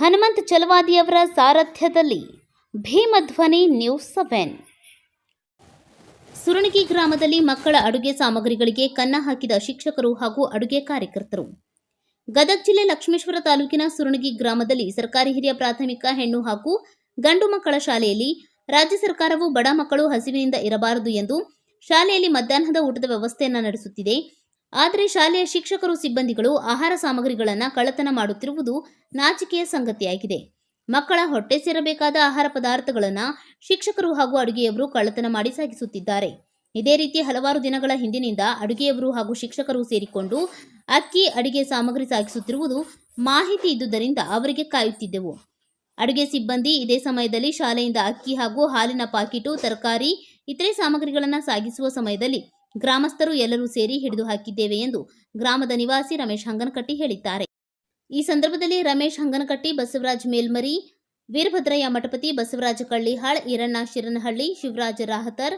Hanumantha ಚಲವಾದಿಯವರ ಸಾರಥ್ಯದಲ್ಲಿ ಭೀಮಧ್ವನಿ news 7. ಸುರಣಗಿ ಗ್ರಾಮದಲ್ಲಿ ಮಕ್ಕಳ ಅಡುಗೆ ಸಾಮಗ್ರಿಗಳಿಗೆ ಕನ್ನ ಹಾಕಿದ ಶಿಕ್ಷಕರು ಹಾಗೂ ಅಡುಗೆ ಕಾರ್ಯಕರ್ತರು. ಗದಗ ಜಿಲ್ಲೆ ಲಕ್ಷ್ಮೇಶ್ವರ ತಾಲೂಕಿನ ಸುರಣಗಿ ಗ್ರಾಮದಲ್ಲಿ ಸರ್ಕಾರಿ ಹಿರಿಯ ಪ್ರಾಥಮಿಕ ಹೆಣ್ಣು ಹಾಗೂ ಗಂಡು ಮಕ್ಕಳ ಶಾಲೆಯಲ್ಲಿ ರಾಜ್ಯ ಸರ್ಕಾರವು ಬಡ ಮಕ್ಕಳು ಹಸಿವಿನಿಂದ ಇರಬಾರದು ಎಂದು ಶಾಲೆಯಲ್ಲಿ ಮಧ್ಯಾಹ್ನದ ಊಟದ ವ್ಯವಸ್ಥೆಯನ್ನು ನಡೆಸುತ್ತಿದೆ. ಆದರೆ ಶಾಲೆಯ ಶಿಕ್ಷಕರು ಸಿಬ್ಬಂದಿಗಳು ಆಹಾರ ಸಾಮಗ್ರಿಗಳನ್ನು ಕಳ್ಳತನ ಮಾಡುತ್ತಿರುವುದು ನಾಚಿಕೆಯ ಸಂಗತಿಯಾಗಿದೆ. ಮಕ್ಕಳ ಹೊಟ್ಟೆ ಸೇರಬೇಕಾದ ಆಹಾರ ಪದಾರ್ಥಗಳನ್ನು ಶಿಕ್ಷಕರು ಹಾಗೂ ಅಡುಗೆಯವರು ಕಳ್ಳತನ ಮಾಡಿ ಸಾಗಿಸುತ್ತಿದ್ದಾರೆ. ಇದೇ ರೀತಿ ಹಲವಾರು ದಿನಗಳ ಹಿಂದಿನಿಂದ ಅಡುಗೆಯವರು ಹಾಗೂ ಶಿಕ್ಷಕರು ಸೇರಿಕೊಂಡು ಅಕ್ಕಿ ಅಡುಗೆ ಸಾಮಗ್ರಿ ಸಾಗಿಸುತ್ತಿರುವುದು ಮಾಹಿತಿ ಇದ್ದುದರಿಂದ ಅವರಿಗೆ ಕಾಯುತ್ತಿದ್ದೆವು. ಅಡುಗೆ ಸಿಬ್ಬಂದಿ ಇದೇ ಸಮಯದಲ್ಲಿ ಶಾಲೆಯಿಂದ ಅಕ್ಕಿ ಹಾಗೂ ಹಾಲಿನ ಪಾಕಿಟು, ತರಕಾರಿ, ಇತರೆ ಸಾಮಗ್ರಿಗಳನ್ನು ಸಾಗಿಸುವ ಸಮಯದಲ್ಲಿ ಗ್ರಾಮಸ್ಥರು ಎಲ್ಲರೂ ಸೇರಿ ಹಿಡಿದು ಹಾಕಿದ್ದೇವೆ ಎಂದು ಗ್ರಾಮದ ನಿವಾಸಿ ರಮೇಶ್ ಹಂಗನಕಟ್ಟಿ ಹೇಳಿದ್ದಾರೆ. ಈ ಸಂದರ್ಭದಲ್ಲಿ ರಮೇಶ್ ಹಂಗನಕಟ್ಟಿ, ಬಸವರಾಜ್ ಮೇಲ್ಮರಿ, ವೀರಭದ್ರಯ್ಯ ಮಠಪತಿ, ಬಸವರಾಜ ಕಳ್ಳಿಹಾಳ್, ಈರಣ್ಣ ಶಿರನಹಳ್ಳಿ, ಶಿವರಾಜ ರಾಹತರ್,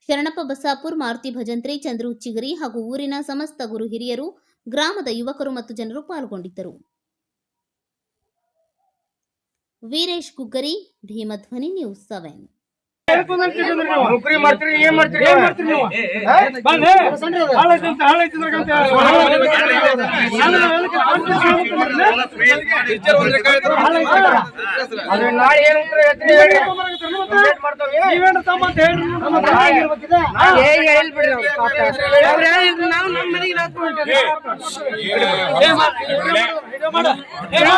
ಶರಣಪ್ಪ ಬಸಾಪುರ್, ಮಾರುತಿ ಭಜಂತ್ರಿ, ಚಂದ್ರು ಚಿಗರಿ ಹಾಗೂ ಊರಿನ ಸಮಸ್ತ ಗುರು ಹಿರಿಯರು, ಗ್ರಾಮದ ಯುವಕರು ಮತ್ತು ಜನರು ಪಾಲ್ಗೊಂಡಿದ್ದರು. ವೀರೇಶ್ ಕುಗ್ಗರಿ, ಭೀಮಧ್ವನಿ ನ್ಯೂಸ್ 7. ನೌಕರಿ ಮಾಡ್ತೀರಿ, ಏನ್ ಮಾಡ್ತೀರಿ?